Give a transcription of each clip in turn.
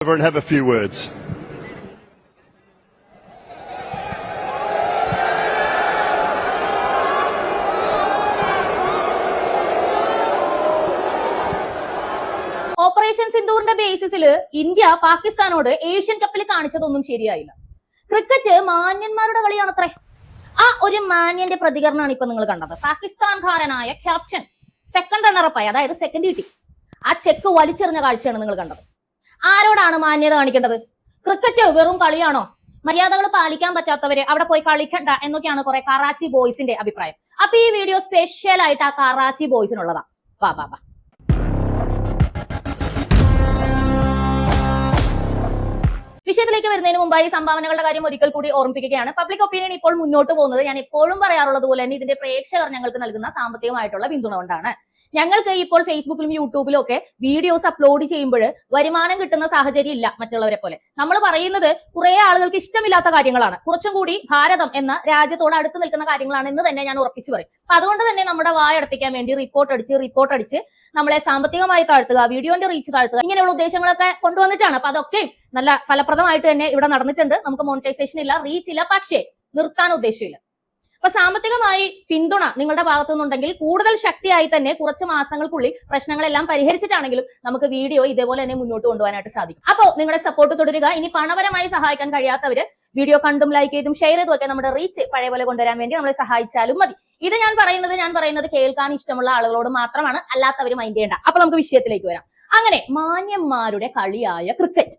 over and have a few words. Operation സിന്ദൂറിന്റെ ബേസിസിൽ India പാകിസ്ഥാനോട് ഏഷ്യൻ കപ്പിൽ കാണിച്ചതൊന്നും ശരിയായില്ല. ക്രിക്കറ്റ് മാന്യന്മാരുടെ കളിയാണത്രേ. ആ ഒരു മാന്യന്റെ പ്രതികരണമാണ് ഇപ്പൊ നിങ്ങൾ കണ്ടത്. പാകിസ്ഥാൻകാരനായ ക്യാപ്റ്റൻ സെക്കൻഡ് റണ്ണറപ്പായി, അതായത് സെക്കൻഡ് കിട്ടി, ആ ചെക്ക് വലിച്ചെറിഞ്ഞ കാഴ്ചയാണ് നിങ്ങൾ കണ്ടത്. ആരോടാണ് മാന്യത കാണിക്കേണ്ടത്? ക്രിക്കറ്റ് വെറും കളിയാണോ? മര്യാദകൾ പാലിക്കാൻ പറ്റാത്തവര് അവിടെ പോയി കളിക്കണ്ട എന്നൊക്കെയാണ് കുറെ കറാച്ചി ബോയ്സിന്റെ അഭിപ്രായം. അപ്പൊ ഈ വീഡിയോ സ്പെഷ്യൽ ആയിട്ട് ആ കറാച്ചി ബോയ്സിനുള്ളതാ. വാ വാ വാ. വിഷയത്തിലേക്ക് വരുന്നതിന് മുമ്പായി സംഭാവനകളുടെ കാര്യം ഒരിക്കൽ കൂടി ഓർമ്മിപ്പിക്കുകയാണ്. പബ്ലിക് ഒപ്പീനിയൻ ഇപ്പോൾ മുന്നോട്ട് പോകുന്നത് ഞാൻ എപ്പോഴും പറയാറുള്ളത് പോലെ തന്നെ ഇതിന്റെ പ്രേക്ഷകർ ഞങ്ങൾക്ക് നൽകുന്ന സാമ്പത്തികമായിട്ടുള്ള പിന്തുണ കൊണ്ടാണ്. ഞങ്ങൾക്ക് ഇപ്പോൾ ഫേസ്ബുക്കിലും യൂട്യൂബിലും ഒക്കെ വീഡിയോസ് അപ്ലോഡ് ചെയ്യുമ്പോൾ വരുമാനം കിട്ടുന്ന സാഹചര്യം ഇല്ല മറ്റുള്ളവരെ പോലെ. നമ്മൾ പറയുന്നത് കുറെ ആളുകൾക്ക് ഇഷ്ടമില്ലാത്ത കാര്യങ്ങളാണ്, കുറച്ചും കൂടി ഭാരതം എന്ന രാജ്യത്തോട് അടുത്ത് നിൽക്കുന്ന കാര്യങ്ങളാണ് എന്ന് തന്നെ ഞാൻ ഉറപ്പിച്ചു പറയും. അപ്പൊ അതുകൊണ്ട് തന്നെ നമ്മുടെ വായടപ്പിക്കാൻ വേണ്ടി റിപ്പോർട്ട് അടിച്ച് നമ്മളെ സാമ്പത്തികമായി താഴ്ത്തുക, വീഡിയോന്റെ റീച്ച് താഴ്ത്തുക, ഇങ്ങനെയുള്ള ഉദ്ദേശങ്ങളൊക്കെ കൊണ്ടുവന്നിട്ടാണ്. അപ്പൊ അതൊക്കെ നല്ല ഫലപ്രദമായിട്ട് തന്നെ ഇവിടെ നടന്നിട്ടുണ്ട്. നമുക്ക് മോണിറ്റൈസേഷൻ ഇല്ല, റീച്ച് ഇല്ല, പക്ഷേ നിർത്താൻ ഉദ്ദേശമില്ല. അപ്പൊ സാമ്പത്തികമായി പിന്തുണ നിങ്ങളുടെ ഭാഗത്തു നിന്നുണ്ടെങ്കിൽ കൂടുതൽ ശക്തിയായി തന്നെ കുറച്ച് മാസങ്ങൾക്കുള്ളിൽ പ്രശ്നങ്ങളെല്ലാം പരിഹരിച്ചിട്ടാണെങ്കിലും നമുക്ക് വീഡിയോ ഇതേപോലെ തന്നെ മുന്നോട്ട് കൊണ്ടുപോകാനായിട്ട് സാധിക്കും. അപ്പോൾ നിങ്ങളുടെ സപ്പോർട്ട് തുടരുക. ഇനി പണപരമായി സഹായിക്കാൻ കഴിയാത്തവര് വീഡിയോ കണ്ടും ലൈക്ക് ചെയ്തും ഷെയർ ചെയ്തും ഒക്കെ നമ്മുടെ റീച്ച് പഴയ പോലെ കൊണ്ടുവരാൻ വേണ്ടി നമ്മളെ സഹായിച്ചാലും മതി. ഇത് ഞാൻ പറയുന്നത് കേൾക്കാൻ ഇഷ്ടമുള്ള ആളുകളോട് മാത്രമാണ്, അല്ലാത്തവര് മൈൻഡ് ചെയ്യേണ്ട. അപ്പൊ നമുക്ക് വിഷയത്തിലേക്ക് വരാം. അങ്ങനെ മാന്യന്മാരുടെ കളിയായ ക്രിക്കറ്റ്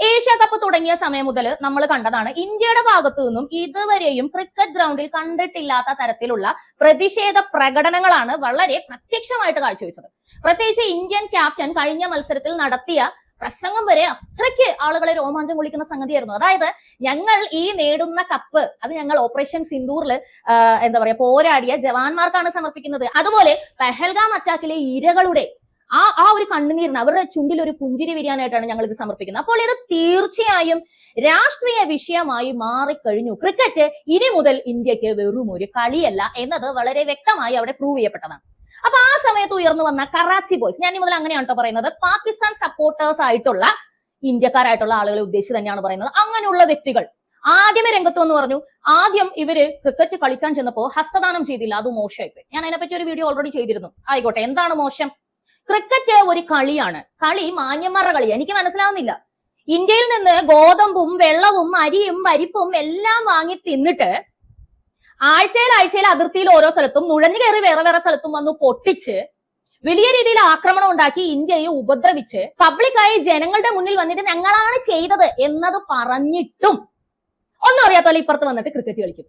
ഏഷ്യ കപ്പ് തുടങ്ങിയ സമയം മുതൽ നമ്മൾ കണ്ടതാണ്. ഇന്ത്യയുടെ ഭാഗത്തു നിന്നും ഇതുവരെയും ക്രിക്കറ്റ് ഗ്രൗണ്ടിൽ കണ്ടിട്ടില്ലാത്ത തരത്തിലുള്ള പ്രതിഷേധ പ്രകടനങ്ങളാണ് വളരെ പ്രത്യക്ഷമായിട്ട് കാഴ്ചവെച്ചത്. പ്രത്യേകിച്ച് ഇന്ത്യൻ ക്യാപ്റ്റൻ കഴിഞ്ഞ മത്സരത്തിൽ നടത്തിയ പ്രസംഗം വരെ അത്രയ്ക്ക് ആളുകളെ രോമാഞ്ചം കൊള്ളിക്കുന്ന സംഗതിയായിരുന്നു. അതായത് ഞങ്ങൾ ഈ നേടുന്ന കപ്പ് അത് ഞങ്ങൾ ഓപ്പറേഷൻ സിന്ദൂറിൽ പോരാടിയ ജവാന്മാർക്കാണ് സമർപ്പിക്കുന്നത്. അതുപോലെ പെഹൽഗാം അറ്റാക്കിലെ ഇരകളുടെ ആ ഒരു കണ്ണുനീരിന് അവരുടെ ചുണ്ടിൽ ഒരു പുഞ്ചിരി വിരിയാനായിട്ടാണ് ഞങ്ങൾ ഇത് സമർപ്പിക്കുന്നത്. അപ്പോൾ ഇത് തീർച്ചയായും രാഷ്ട്രീയ വിഷയമായി മാറിക്കഴിഞ്ഞു. ക്രിക്കറ്റ് ഇനി മുതൽ ഇന്ത്യക്ക് വെറും ഒരു കളിയല്ല എന്നത് വളരെ വ്യക്തമായി അവിടെ പ്രൂവ് ചെയ്യപ്പെട്ടതാണ്. അപ്പൊ ആ സമയത്ത് ഉയർന്നു വന്ന കറാച്ചി ബോയ്സ്, ഞാൻ മുതൽ അങ്ങനെയാണ് കേട്ടോ പറയുന്നത്, പാകിസ്ഥാൻ സപ്പോർട്ടേഴ്സ് ആയിട്ടുള്ള ഇന്ത്യക്കാരായിട്ടുള്ള ആളുകളെ ഉദ്ദേശിച്ച് തന്നെയാണ് പറയുന്നത്. അങ്ങനെയുള്ള വ്യക്തികൾ ആദ്യമേ രംഗത്ത് വന്ന് പറഞ്ഞു, ആദ്യം ഇവര് ക്രിക്കറ്റ് കളിക്കാൻ ചെന്നപ്പോ ഹസ്തദാനം ചെയ്തില്ല, അത് മോശമായിപ്പോയി. ഞാൻ അതിനെപ്പറ്റി ഒരു വീഡിയോ ഓൾറെഡി ചെയ്തിരുന്നു. ആയിക്കോട്ടെ, എന്താണ് മോശം? ക്രിക്കറ്റ് ഒരു കളിയാണ്, കളി മാന്യന്മാരുടെ കളിയാണ്. എനിക്ക് മനസ്സിലാവുന്നില്ല, ഇന്ത്യയിൽ നിന്ന് ഗോതമ്പും വെള്ളവും അരിയും പരിപ്പും എല്ലാം വാങ്ങി തിന്നിട്ട് ആഴ്ചയിൽ അതിർത്തിയിൽ ഓരോ സ്ഥലത്തും നുഴഞ്ഞു കയറി വേറെ സ്ഥലത്തും വന്ന് പൊട്ടിച്ച് വലിയ രീതിയിൽ ആക്രമണം ഉണ്ടാക്കി ഇന്ത്യയെ ഉപദ്രവിച്ച് പബ്ലിക്കായി ജനങ്ങളുടെ മുന്നിൽ വന്നിട്ട് ഞങ്ങളാണ് ചെയ്തത് എന്നത് പറഞ്ഞിട്ടും ഒന്നും അറിയാത്തപോലെ ഇപ്പുറത്ത് വന്നിട്ട് ക്രിക്കറ്റ് കളിക്കും.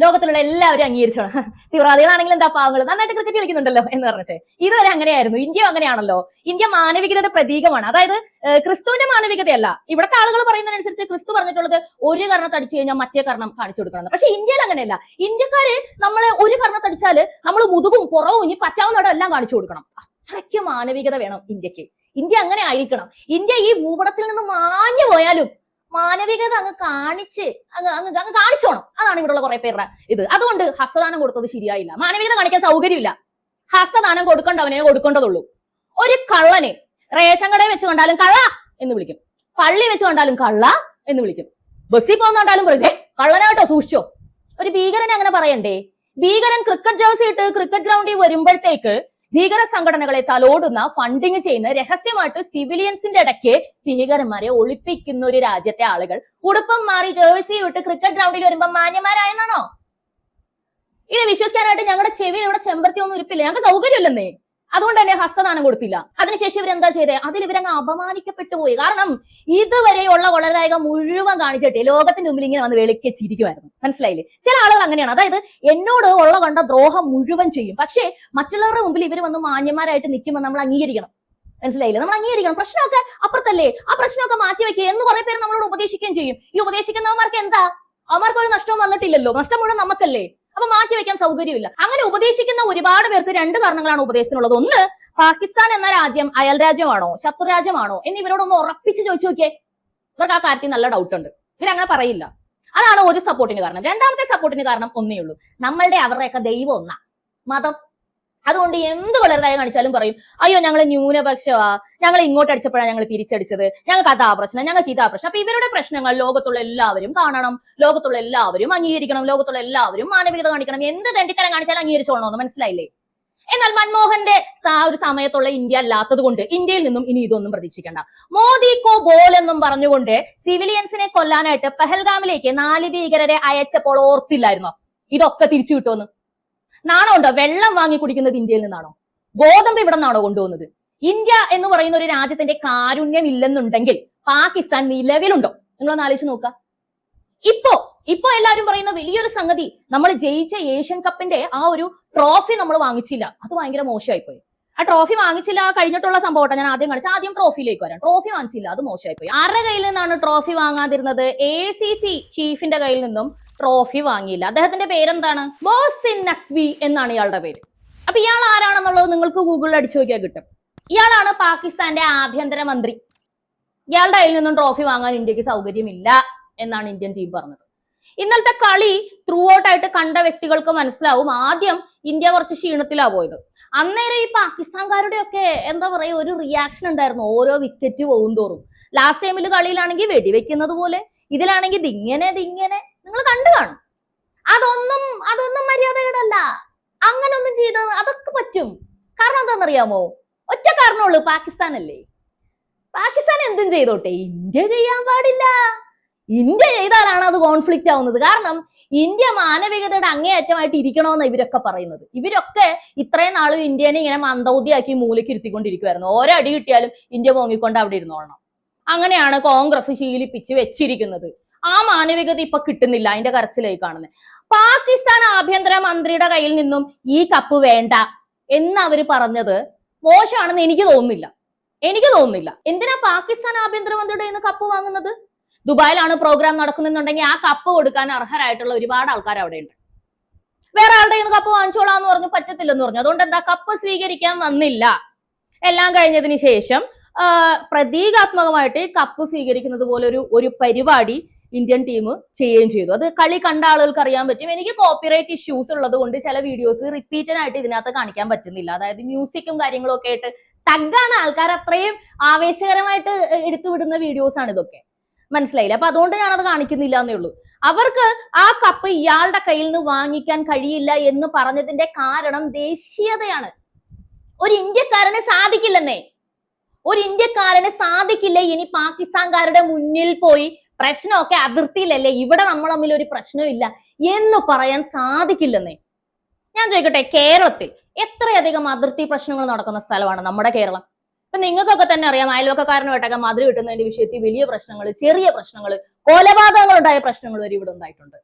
ലോകത്തിലുള്ള എല്ലാവരും അംഗീകരിച്ചോണം, തീവ്രവാദികളാണെങ്കിൽ എന്താ പാവങ്ങൾ നന്നായിട്ട് ക്രിക്കറ്റ് കളിക്കുന്നുണ്ടല്ലോ എന്ന് പറഞ്ഞിട്ട്. ഇതുവരെ അങ്ങനെയായിരുന്നു. ഇന്ത്യ അങ്ങനെയാണല്ലോ. ഇന്ത്യ മാനവികതയുടെ പ്രതീകമാണ്. അതായത് ക്രിസ്തുവിന്റെ മാനവികതയല്ല. ഇവിടുത്തെ ആളുകൾ പറയുന്നതിനനുസരിച്ച് ക്രിസ്തു പറഞ്ഞിട്ടുള്ളത് ഒരു കർണത്തടിച്ചു കഴിഞ്ഞാൽ മറ്റേ കർണം കാണിച്ചു കൊടുക്കണം. പക്ഷെ ഇന്ത്യയിൽ അങ്ങനെയല്ല. ഇന്ത്യക്കാര് നമ്മളെ ഒരു കർണത്തടിച്ചാല് നമ്മൾ മുതുകും പുറവും ഇനി പറ്റാവുന്നവിടെ എല്ലാം കാണിച്ചു കൊടുക്കണം. അത്രയ്ക്ക് മാനവികത വേണം ഇന്ത്യക്ക്. ഇന്ത്യ അങ്ങനെ ആയിരിക്കണം. ഇന്ത്യ ഈ ഭൂപടത്തിൽ നിന്ന് മാഞ്ഞു പോയാലും മാനവികത അങ്ങ് കാണിച്ചോണം. അതാണ് ഇവിടെയുള്ള കുറെ പേരുടെ ഇത്. അതുകൊണ്ട് ഹസ്തദാനം കൊടുത്തത് ശരിയായില്ല. മാനവികത കാണിക്കാൻ സൗകര്യമില്ല. ഹസ്തദാനം കൊടുക്കേണ്ടവനെ കൊടുക്കേണ്ടതുള്ളൂ. ഒരു കള്ളനെ റേഷൻ കടയിൽ വെച്ച് കണ്ടാലും കള്ള എന്ന് വിളിക്കും, പള്ളി വെച്ച് കണ്ടാലും കള്ള എന്ന് വിളിക്കും, ബസ്സിൽ പോകുന്നുണ്ടാലും പറയും കള്ളനാട്ടോ സൂക്ഷിച്ചോ. ഒരു ഭീകരനെ അങ്ങനെ പറയണ്ടേ? ഭീകരൻ ക്രിക്കറ്റ് ജേഴ്സി ഇട്ട് ക്രിക്കറ്റ് ഗ്രൗണ്ടിൽ വരുമ്പോഴത്തേക്ക് ഭീകര സംഘടനകളെ തലോടുന്ന ഫണ്ടിങ് ചെയ്യുന്ന രഹസ്യമായിട്ട് സിവിലിയൻസിന്റെ ഇടയ്ക്ക് ഭീകരന്മാരെ ഒളിപ്പിക്കുന്ന ഒരു രാജ്യത്തെ ആളുകൾ ഉടുപ്പം മാറി ജേഴ്സി വിട്ട് ക്രിക്കറ്റ് ഗ്രൗണ്ടിൽ വരുമ്പോ മാന്യന്മാരായെന്നാണോ? ഇത് വിശ്വസിക്കാനായിട്ട് ഞങ്ങളുടെ ചെവിയിൽ ഇവിടെ ചെമ്പരത്തി ഒന്നും ഇരിപ്പില്ല. ഞങ്ങൾക്ക് സൗകര്യമില്ലെന്നേ. അതുകൊണ്ട് തന്നെ ഹസ്തദാനം കൊടുത്തില്ല. അതിനുശേഷം ഇവരെന്താ ചെയ്തേ? അതിൽ ഇവരങ്ങ് അപമാനിക്കപ്പെട്ടു പോയി. കാരണം ഇതുവരെയുള്ള കൊള്ളരുതായ്ക മുഴുവൻ കാണിച്ചിട്ട് ലോകത്തിന്റെ മുമ്പിൽ ഇങ്ങനെ വന്ന് വെളിക്കെ ചിരിക്കുമായിരുന്നു. മനസ്സിലായില്ലേ? ചില ആളുകൾ അങ്ങനെയാണ്. അതായത് എന്നോട് ഉള്ള കണ്ട ദ്രോഹം മുഴുവൻ ചെയ്യും, പക്ഷേ മറ്റുള്ളവരുടെ മുമ്പിൽ ഇവർ വന്ന് മാന്യന്മാരായിട്ട് നിൽക്കുമ്പോൾ നമ്മൾ അംഗീകരിക്കണം. മനസ്സിലായില്ലേ? നമ്മൾ അംഗീകരിക്കണം. പ്രശ്നമൊക്കെ അപ്പുറത്തല്ലേ, ആ പ്രശ്നമൊക്കെ മാറ്റിവെക്കുക എന്ന് കുറെ പേര് നമ്മളോട് ഉപദേശിക്കുകയും ചെയ്യും. ഈ ഉപദേശിക്കുന്നവന്മാർക്ക് എന്താ? അവന്മാർക്ക് ഒരു നഷ്ടവും വന്നിട്ടില്ലല്ലോ, നഷ്ടം മുഴുവൻ നമുക്കല്ലേ. അപ്പൊ മാറ്റിവെക്കാൻ സൗകര്യമില്ല. അങ്ങനെ ഉപദേശിക്കുന്ന ഒരുപാട് പേർക്ക് രണ്ട് കാരണങ്ങളാണ് ഉപദേശത്തിനുള്ളത്. ഒന്ന്, പാകിസ്ഥാൻ എന്ന രാജ്യം അയൽ രാജ്യമാണോ ശത്രുരാജ്യമാണോ എന്ന് ഇവരോടൊന്ന് ഉറപ്പിച്ച് ചോദിച്ചു നോക്കിയേ. ഇവർക്ക് ആ കാര്യത്തിൽ നല്ല ഡൗട്ട് ഉണ്ട്. ഇവരങ്ങനെ പറയില്ല. അതാണ് ഒരു സപ്പോർട്ടിന് കാരണം. രണ്ടാമത്തെ സപ്പോർട്ടിന് കാരണം ഒന്നേ ഉള്ളൂ, നമ്മളുടെ അവരുടെയൊക്കെ ദൈവം ഒന്നാ, മതം അതുകൊണ്ട് എന്ത് വളരെതായി കാണിച്ചാലും പറയും അയ്യോ ഞങ്ങൾ ന്യൂനപക്ഷമാ, ഞങ്ങൾ ഇങ്ങോട്ട് അടിച്ചപ്പോഴാണ് ഞങ്ങൾ തിരിച്ചടിച്ചത്, ഞങ്ങൾക്ക് അതാ പ്രശ്നം, ഞങ്ങൾക്ക് ഇതാ പ്രശ്നം. അപ്പൊ ഇവരുടെ പ്രശ്നങ്ങൾ ലോകത്തുള്ള എല്ലാവരും കാണണം, ലോകത്തുള്ള എല്ലാവരും അംഗീകരിക്കണം, ലോകത്തുള്ള എല്ലാവരും മാനവികത കാണിക്കണം. എന്ത് തെണ്ടിത്തരം കാണിച്ചാലും അംഗീകരിച്ചോളണമെന്ന് മനസ്സിലായില്ലേ? എന്നാൽ മൻമോഹന്റെ ആ ഒരു സമയത്തുള്ള ഇന്ത്യ അല്ലാത്തത് കൊണ്ട് ഇന്ത്യയിൽ നിന്നും ഇനി ഇതൊന്നും പ്രതീക്ഷിക്കേണ്ട. മോദി കോ ബോൾ എന്നും പറഞ്ഞുകൊണ്ട് സിവിലിയൻസിനെ കൊല്ലാനായിട്ട് പെഹൽഗാമിലേക്ക് 4 ഭീകരരെ അയച്ചപ്പോൾ ഓർത്തില്ലായിരുന്നോ ഇതൊക്കെ തിരിച്ചു കിട്ടുമെന്ന്? നാണോ ഉണ്ടോ? വെള്ളം വാങ്ങി കുടിക്കുന്നത് ഇന്ത്യയിൽ നിന്നാണോ? ഗോതമ്പ് ഇവിടെ നിന്നാണോ കൊണ്ടുപോകുന്നത്? ഇന്ത്യ എന്ന് പറയുന്ന ഒരു രാജ്യത്തിന്റെ കാരുണ്യം ഇല്ലെന്നുണ്ടെങ്കിൽ പാകിസ്ഥാൻ നിലവിലുണ്ടോ? നിങ്ങളൊന്ന് ആലോചിച്ച് നോക്കുക. ഇപ്പോ എല്ലാവരും പറയുന്ന വലിയൊരു സംഗതി, നമ്മൾ ജയിച്ച ഏഷ്യൻ കപ്പിന്റെ ആ ഒരു ട്രോഫി നമ്മൾ വാങ്ങിച്ചില്ല, അത് ഭയങ്കര മോശമായിപ്പോയി. ആ ട്രോഫി വാങ്ങിച്ചില്ല കഴിഞ്ഞിട്ടുള്ള സംഭവം ഞാൻ ആദ്യം കാണിച്ചു. ആദ്യം ട്രോഫിയിലേക്ക് വരാം. ട്രോഫി വാങ്ങിച്ചില്ല, അത് മോശമായിപ്പോയി. ആരുടെ കയ്യിൽ നിന്നാണ് ട്രോഫി വാങ്ങാതിരുന്നത്? ACC ചീഫിന്റെ കയ്യിൽ നിന്നും ട്രോഫി വാങ്ങിയില്ല. അദ്ദേഹത്തിന്റെ പേരെന്താണ്? മോഹ്സിൻ നഖ്വി എന്നാണ് ഇയാളുടെ പേര്. അപ്പൊ ഇയാൾ ആരാണെന്നുള്ളത് നിങ്ങൾക്ക് ഗൂഗിളിൽ അടിച്ചു നോക്കിയാൽ കിട്ടും. ഇയാളാണ് പാകിസ്ഥാന്റെ ആഭ്യന്തരമന്ത്രി. ഇയാളുടെ കയ്യിൽ നിന്നും ട്രോഫി വാങ്ങാൻ ഇന്ത്യക്ക് സൗകര്യമില്ല എന്നാണ് ഇന്ത്യൻ ടീം പറഞ്ഞത്. ഇന്നലത്തെ കളി ത്രൂ ഔട്ട് ആയിട്ട് കണ്ട വ്യക്തികൾക്ക് മനസ്സിലാവും ആദ്യം ഇന്ത്യ കുറച്ച് ക്ഷീണത്തിലാ പോയത്. അന്നേരം ഈ പാകിസ്ഥാൻകാരുടെ ഒക്കെ എന്താ പറയാ ഒരു റിയാക്ഷൻ ഉണ്ടായിരുന്നു ഓരോ വിക്കറ്റ് പോകും തോറും. ലാസ്റ്റ് ടൈമിൽ കളിയിലാണെങ്കിൽ വെടിവെക്കുന്നത് പോലെ, ഇതിലാണെങ്കിൽ ദിങ്ങനെ നിങ്ങൾ കണ്ടു കാണും. അതൊന്നും മര്യാദകേടല്ല. അങ്ങനെ ഒന്നും ചെയ്തത് അതൊക്കെ പറ്റും. കാരണം എന്താണെന്നറിയാമോ? ഒറ്റ കാരണമുള്ളൂ, പാകിസ്ഥാൻ അല്ലേ. പാകിസ്ഥാൻ എന്തും ചെയ്തോട്ടെ, ഇന്ത്യ ചെയ്യാൻ പാടില്ല. ഇന്ത്യ ചെയ്താലാണ് അത് കോൺഫ്ലിക്റ്റ് ആവുന്നത്. കാരണം ഇന്ത്യ മാനവികതയുടെ അങ്ങേയറ്റമായിട്ട് ഇരിക്കണമെന്ന് ഇവരൊക്കെ പറയുന്നത്. ഇവരൊക്കെ ഇത്രയും നാളും ഇന്ത്യനെ ഇങ്ങനെ മന്ദബുദ്ധിയാക്കി മൂലയ്ക്ക് ഇരുത്തിക്കൊണ്ടിരിക്കുവായിരുന്നു. ഓരോ അടി കിട്ടിയാലും ഇന്ത്യ പോങ്ങിക്കൊണ്ട് അവിടെ ഇരുന്നോളണം. അങ്ങനെയാണ് കോൺഗ്രസ് ശീലിപ്പിച്ച് വെച്ചിരിക്കുന്നത്. ആ മാനവികത ഇപ്പൊ കിട്ടുന്നില്ല, അതിന്റെ കരച്ചിലായി കാണുന്നത്. പാകിസ്ഥാൻ ആഭ്യന്തര മന്ത്രിയുടെ കയ്യിൽ നിന്നും ഈ കപ്പ് വേണ്ട എന്ന് അവര് പറഞ്ഞത് മോശമാണെന്ന് എനിക്ക് തോന്നുന്നില്ല. എന്തിനാ പാകിസ്ഥാൻ ആഭ്യന്തരമന്ത്രിയുടെ കയ്യിൽ നിന്ന് കപ്പ് വാങ്ങുന്നത്? ദുബായിലാണ് പ്രോഗ്രാം നടക്കുന്നുണ്ടെങ്കിൽ ആ കപ്പ് കൊടുക്കാൻ അർഹരായിട്ടുള്ള ഒരുപാട് ആൾക്കാർ അവിടെ ഉണ്ട്. വേറെ ആളുടെ കയ്യിൽ നിന്ന് കപ്പ് വാങ്ങിച്ചോളാന്ന് പറഞ്ഞു, പറ്റത്തില്ലെന്ന് പറഞ്ഞു. അതുകൊണ്ട് എന്താ, കപ്പ് സ്വീകരിക്കാൻ വന്നില്ല. എല്ലാം കഴിഞ്ഞതിന് ശേഷം പ്രതീകാത്മകമായിട്ട് കപ്പ് സ്വീകരിക്കുന്നത് പോലെ ഒരു പരിപാടി ഇന്ത്യൻ ടീം ചെയ്യുകയും ചെയ്തു. അത് കളി കണ്ട ആളുകൾക്ക് അറിയാൻ പറ്റും. എനിക്ക് കോപ്പിറൈറ്റ് ഇഷ്യൂസ് ഉള്ളത് കൊണ്ട് ചില വീഡിയോസ് റിപ്പീറ്റഡ് ആയിട്ട് ഇതിനകത്ത് കാണിക്കാൻ പറ്റുന്നില്ല. അതായത് മ്യൂസിക്കും കാര്യങ്ങളും ഒക്കെ ആയിട്ട് തഗ്ഗാണ് ആൾക്കാർ അത്രയും ആവേശകരമായിട്ട് എടുത്തുവിടുന്ന വീഡിയോസ് ആണ് ഇതൊക്കെ. മനസ്സിലായില്ല? അപ്പൊ അതുകൊണ്ട് ഞാനത് കാണിക്കുന്നില്ല എന്നേ ഉള്ളൂ. അവർക്ക് ആ കപ്പ് ഇയാളുടെ കയ്യിൽ നിന്ന് വാങ്ങിക്കാൻ കഴിയില്ല എന്ന് പറഞ്ഞതിന്റെ കാരണം ദേശീയതയാണ്. ഒരു ഇന്ത്യക്കാരന് സാധിക്കില്ല ഇനി പാകിസ്ഥാൻകാരുടെ മുന്നിൽ പോയി പ്രശ്നമൊക്കെ അതിർത്തിയിലല്ലേ, ഇവിടെ നമ്മൾ തമ്മിൽ ഒരു പ്രശ്നമില്ല എന്ന് പറയാൻ സാധിക്കില്ലെന്നേ. ഞാൻ ചോദിക്കട്ടെ, കേരളത്തിൽ എത്രയധികം അതിർത്തി പ്രശ്നങ്ങൾ നടക്കുന്ന സ്ഥലമാണ് നമ്മുടെ കേരളം. ഇപ്പൊ നിങ്ങൾക്കൊക്കെ തന്നെ അറിയാം, അയൽവക്കക്കാരനുമായിട്ടൊക്കെ മതിൽ കിട്ടുന്നതിന്റെ വിഷയത്തിൽ വലിയ പ്രശ്നങ്ങൾ, ചെറിയ പ്രശ്നങ്ങൾ, കൊലപാതകങ്ങൾ ഉണ്ടായ പ്രശ്നങ്ങൾ വരെ ഇവിടെ ഉണ്ടായിട്ടുണ്ട്.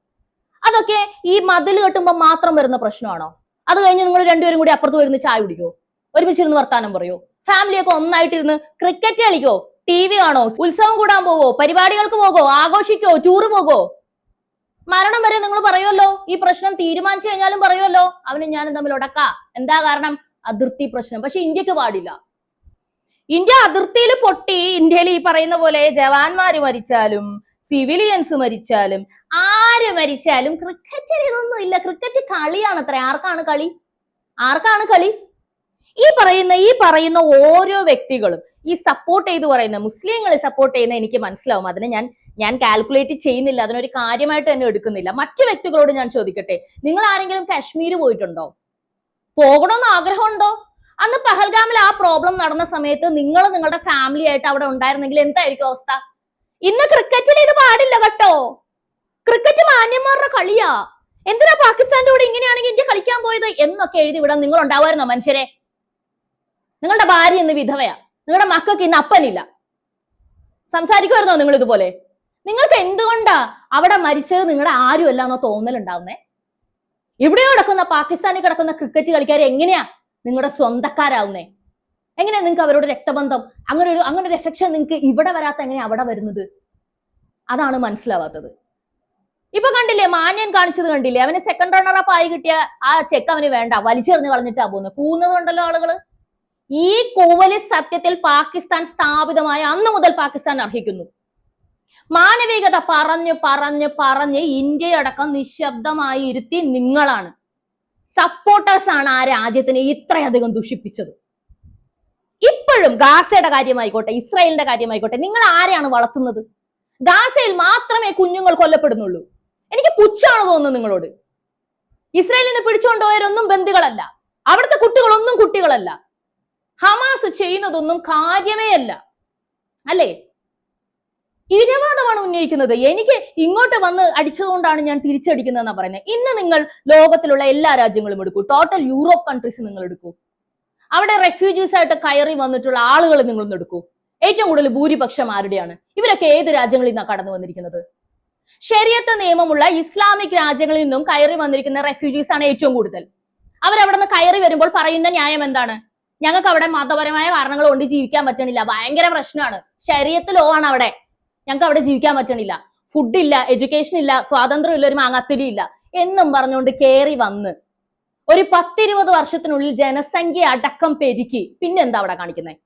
അതൊക്കെ ഈ മതിൽ കെട്ടുമ്പോൾ മാത്രം വരുന്ന പ്രശ്നമാണോ? അത് കഴിഞ്ഞ് നിങ്ങൾ രണ്ടുപേരും കൂടി അപ്പുറത്ത് വരുന്ന ചായ കുടിക്കോ, ഒരുമിച്ചിരുന്ന് വർത്താനം പറയോ, ഫാമിലിയൊക്കെ ഒന്നായിട്ടിരുന്ന് ക്രിക്കറ്റ് കളിക്കോ, TV കാണോ, ഉത്സവം കൂടാൻ പോവോ, പരിപാടികൾക്ക് പോകോ, ആഘോഷിക്കോ, ടൂറ് പോകോ? മരണം വരെ നിങ്ങൾ പറയുമല്ലോ, ഈ പ്രശ്നം തീരുമാനിച്ചു കഴിഞ്ഞാലും പറയുമല്ലോ അവനും ഞാനും തമ്മിൽ ഉടക്കാ. എന്താ കാരണം? അതിർത്തി പ്രശ്നം. പക്ഷെ ഇന്ത്യക്ക് പാടില്ല. ഇന്ത്യ അതിർത്തിയിൽ പൊട്ടി, ഇന്ത്യയിൽ ഈ പറയുന്ന പോലെ ജവാന്മാര് മരിച്ചാലും സിവിലിയൻസ് മരിച്ചാലും ആര് മരിച്ചാലും ക്രിക്കറ്റിൽ ഇതൊന്നും ഇല്ല. ക്രിക്കറ്റ് കളിയാണ് അത്ര. ആർക്കാണ് കളി? ഈ പറയുന്ന ഓരോ വ്യക്തികളും ഈ സപ്പോർട്ട് ചെയ്ത് പറയുന്ന മുസ്ലിങ്ങളെ സപ്പോർട്ട് ചെയ്യുന്ന എനിക്ക് മനസ്സിലാവും. അതിനെ ഞാൻ കാൽക്കുലേറ്റ് ചെയ്യുന്നില്ല, അതിനൊരു കാര്യമായിട്ട് തന്നെ എടുക്കുന്നില്ല. മറ്റു വ്യക്തികളോട് ഞാൻ ചോദിക്കട്ടെ, നിങ്ങൾ ആരെങ്കിലും കാശ്മീർ പോയിട്ടുണ്ടോ? പോകണമെന്ന് ആഗ്രഹമുണ്ടോ? അന്ന് പഹൽഗാമിൽ ആ പ്രോബ്ലം നടന്ന സമയത്ത് നിങ്ങൾ നിങ്ങളുടെ ഫാമിലി ആയിട്ട് അവിടെ ഉണ്ടായിരുന്നെങ്കിൽ എന്തായിരിക്കും അവസ്ഥ? ഇന്ന് ക്രിക്കറ്റിൽ ഇത് പാടില്ല കേട്ടോ. ക്രിക്കറ്റ് മാന്യന്മാരുടെ കളിയാ. എന്തിനാ പാകിസ്ഥാന്റെ കൂടെ ഇങ്ങനെയാണെങ്കിൽ ഇന്ത്യ കളിക്കാൻ പോയത് എന്നൊക്കെ എഴുതി വിടാൻ നിങ്ങൾ ഉണ്ടാവുമായിരുന്നോ മനുഷ്യരെ? നിങ്ങളുടെ ഭാര്യ ഇന്ന് വിധവയാ, നിങ്ങളുടെ മക്കൾക്ക് ഇന്ന് അപ്പനില്ല, സംസാരിക്കുമായിരുന്നോ നിങ്ങൾ ഇതുപോലെ? നിങ്ങൾക്ക് എന്തുകൊണ്ടാ അവിടെ മരിച്ചത് നിങ്ങളുടെ ആരും അല്ല എന്നോ തോന്നലുണ്ടാവുന്നേ? ഇവിടെ പാകിസ്ഥാനിൽ കിടക്കുന്ന ക്രിക്കറ്റ് കളിക്കാർ എങ്ങനെയാ നിങ്ങളുടെ സ്വന്തക്കാരാവുന്നേ? എങ്ങനെയാ നിങ്ങൾക്ക് അവരോട് രക്തബന്ധം, അങ്ങനെ ഒരു എഫെക്ഷൻ നിങ്ങൾക്ക് ഇവിടെ വരാത്ത എങ്ങനെയാ അവിടെ വരുന്നത്? അതാണ് മനസ്സിലാവാത്തത്. ഇപ്പൊ കണ്ടില്ലേ, മാന്യൻ കാണിച്ചത് കണ്ടില്ലേ? അവന് സെക്കൻഡ് റണ്ണർ അപ്പ് ആയി കിട്ടിയ ആ ചെക്ക് അവന് വേണ്ട, വലിച്ചെറിഞ്ഞ് കളഞ്ഞിട്ടാ പോകുന്നത്. കൂന്നത് കൊണ്ടല്ലോ ആളുകള്. ഈ കൂവലി സത്യത്തിൽ പാകിസ്ഥാൻ സ്ഥാപിതമായ അന്ന് മുതൽ പാകിസ്ഥാൻ അർഹിക്കുന്നു. മാനവികത പറഞ്ഞ് ഇന്ത്യയടക്കം നിശബ്ദമായി ഇരുത്തി നിങ്ങളാണ്. സപ്പോർട്ടേഴ്സ് ആണ് ആ രാജ്യത്തിനെ ഇത്രയധികം ദുഷിപ്പിച്ചത്. ഇപ്പോഴും ഗാസയുടെ കാര്യമായിക്കോട്ടെ, ഇസ്രായേലിന്റെ കാര്യമായിക്കോട്ടെ, നിങ്ങൾ ആരെയാണ് വളർത്തുന്നത്? ഗാസയിൽ മാത്രമേ കുഞ്ഞുങ്ങൾ കൊല്ലപ്പെടുന്നുള്ളൂ. എനിക്ക് പുച്ഛാണ് തോന്നുന്നത് നിങ്ങളോട്. ഇസ്രായേലിൽ നിന്ന് പിടിച്ചുകൊണ്ടുപോയവരൊന്നും ബന്ദികളല്ല, അവിടുത്തെ കുട്ടികളൊന്നും കുട്ടികളല്ല. ഹമാസ് ചെയ്യുന്നതൊന്നും കാര്യമേ അല്ല, അല്ലേ? ഇരവാദമാണ് ഉന്നയിക്കുന്നത്. എനിക്ക് ഇങ്ങോട്ട് വന്ന് അടിച്ചതുകൊണ്ടാണ് ഞാൻ തിരിച്ചടിക്കുന്നതെന്നാ പറയുന്നത്. ഇന്ന് നിങ്ങൾ ലോകത്തിലുള്ള എല്ലാ രാജ്യങ്ങളും എടുക്കൂ, ടോട്ടൽ യൂറോപ്പ് കൺട്രീസ് നിങ്ങൾ എടുക്കൂ, അവിടെ റെഫ്യൂജീസ് ആയിട്ട് കയറി വന്നിട്ടുള്ള ആളുകൾ നിങ്ങളൊന്ന് എടുക്കൂ. ഏറ്റവും കൂടുതൽ ഭൂരിപക്ഷം ആരുടെയാണ്? ഇവരൊക്കെ ഏത് രാജ്യങ്ങളിൽ നിന്നാണ് കടന്നു വന്നിരിക്കുന്നത്? ശരിയത്ത് നിയമമുള്ള ഇസ്ലാമിക് രാജ്യങ്ങളിൽ നിന്നും കയറി വന്നിരിക്കുന്ന റെഫ്യൂജീസ് ആണ് ഏറ്റവും കൂടുതൽ. അവരവിടെ നിന്ന് കയറി വരുമ്പോൾ പറയുന്ന ന്യായം എന്താണ്? ഞങ്ങൾക്ക് അവിടെ മതപരമായ കാരണങ്ങൾ കൊണ്ട് ജീവിക്കാൻ പറ്റണില്ല, ഭയങ്കര പ്രശ്നമാണ്, ശരീഅത്ത് ലോ ആണ് അവിടെ, ഞങ്ങൾക്ക് അവിടെ ജീവിക്കാൻ പറ്റണില്ല, ഫുഡ് ഇല്ല, എഡ്യൂക്കേഷൻ ഇല്ല, സ്വാതന്ത്ര്യം ഇല്ല, ഒരു മാങ്ങാത്തിരി ഇല്ല എന്നും പറഞ്ഞുകൊണ്ട് കയറി വന്ന് ഒരു 10-20 വർഷത്തിനുള്ളിൽ ജനസംഖ്യ അടക്കം പെരുക്കി പിന്നെന്താ അവിടെ കാണിക്കുന്നത്?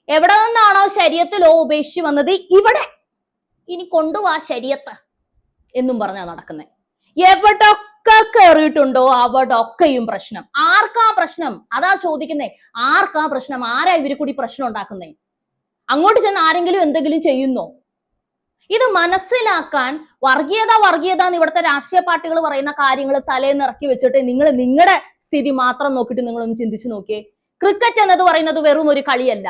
എവിടെ നിന്നാണോ ശരീഅത്ത് ലോ ഉപേക്ഷിച്ച് വന്നത്, ഇവിടെ ഇനി കൊണ്ടുപോവാ ശരീഅത്ത് എന്നും പറഞ്ഞാ നടക്കുന്നത്. എവിടൊക്കെ കയറിയിട്ടുണ്ടോ അവിടെ ഒക്കെയും പ്രശ്നം. ആർക്കാ പ്രശ്നം? അതാ ചോദിക്കുന്നേ. ആർക്കാ പ്രശ്നം? ആരാ ഇവര് കൂടി പ്രശ്നം ഉണ്ടാക്കുന്നേ? അങ്ങോട്ട് ചെന്ന് ആരെങ്കിലും എന്തെങ്കിലും ചെയ്യുന്നോ? ഇത് മനസ്സിലാക്കാൻ വർഗീയത എന്ന് ഇവിടുത്തെ രാഷ്ട്രീയ പാർട്ടികൾ പറയുന്ന കാര്യങ്ങൾ തലേന്ന് ഇറക്കി വെച്ചിട്ട് നിങ്ങൾ നിങ്ങളുടെ സ്ഥിതി മാത്രം നോക്കിയിട്ട് നിങ്ങളൊന്ന് ചിന്തിച്ചു നോക്കിയേ. ക്രിക്കറ്റ് എന്നത് പറയുന്നത് വെറും ഒരു കളിയല്ല.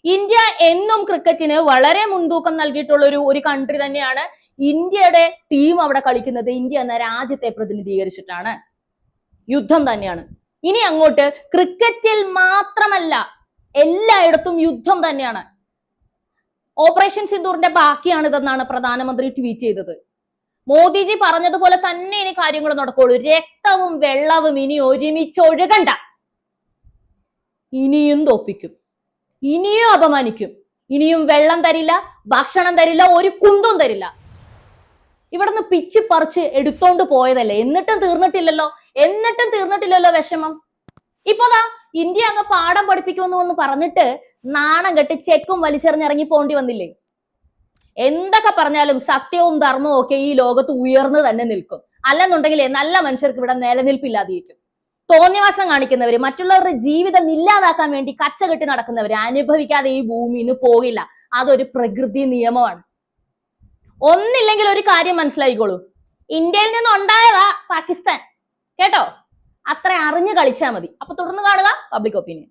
ഇന്ത്യ എന്നും ക്രിക്കറ്റിന് വളരെ മുൻതൂക്കം നൽകിയിട്ടുള്ള ഒരു കൺട്രി തന്നെയാണ്. ഇന്ത്യയുടെ ടീം അവിടെ കളിക്കുന്നത് ഇന്ത്യ എന്ന രാജ്യത്തെ പ്രതിനിധീകരിച്ചിട്ടാണ്. യുദ്ധം തന്നെയാണ്. ഇനി അങ്ങോട്ട് ക്രിക്കറ്റിൽ മാത്രമല്ല, എല്ലായിടത്തും യുദ്ധം തന്നെയാണ്. ഓപ്പറേഷൻ സിന്ദൂറിന്റെ ബാക്കിയാണിതെന്നാണ് പ്രധാനമന്ത്രി ട്വീറ്റ് ചെയ്തത്. മോദിജി പറഞ്ഞതുപോലെ തന്നെ ഇനി കാര്യങ്ങൾ നടക്കുള്ളൂ. രക്തവും വെള്ളവും ഇനി ഒരുമിച്ചൊഴുകണ്ട. ഇനിയും തോപ്പിക്കും, ഇനിയും അപമാനിക്കും, ഇനിയും വെള്ളം തരില്ല, ഭക്ഷണം തരില്ല, ഒരു കുന്തും തരില്ല. ഇവിടുന്ന് പിച്ച് പറിച്ച് എടുത്തോണ്ട് പോയതല്ലേ, എന്നിട്ടും തീർന്നിട്ടില്ലല്ലോ വിഷമം. ഇപ്പോതാ ഇന്ത്യ അങ്ങ് പാഠം പഠിപ്പിക്കുമെന്ന് പറഞ്ഞിട്ട് നാണം കെട്ട് ചെക്കും വലിച്ചെറിഞ്ഞിറങ്ങി പോണ്ടി വന്നില്ലേ? എന്തൊക്കെ പറഞ്ഞാലും സത്യവും ധർമ്മവും ഒക്കെ ഈ ലോകത്ത് ഉയർന്നു തന്നെ നിൽക്കും. അല്ലെന്നുണ്ടെങ്കിൽ നല്ല മനുഷ്യർക്ക് ഇവിടെ നിലനിൽപ്പില്ലാതിരിക്കും. തോന്നിവാസം കാണിക്കുന്നവര്, മറ്റുള്ളവരുടെ ജീവിതം ഇല്ലാതാക്കാൻ വേണ്ടി കച്ചകെട്ടി നടക്കുന്നവര് അനുഭവിക്കാതെ ഈ ഭൂമിയിൽ നിന്ന് പോകില്ല. അതൊരു പ്രകൃതി നിയമമാണ്. ഒന്നില്ലെങ്കിൽ ഒരു കാര്യം മനസ്സിലായിക്കോളൂ, ഇന്ത്യയിൽ നിന്ന് ഉണ്ടായതാ പാകിസ്ഥാൻ, കേട്ടോ? അത്ര അറിഞ്ഞു കളിച്ചാൽ മതി. അപ്പൊ തുടർന്ന് കാണുക പബ്ലിക് ഒപ്പീനിയൻ.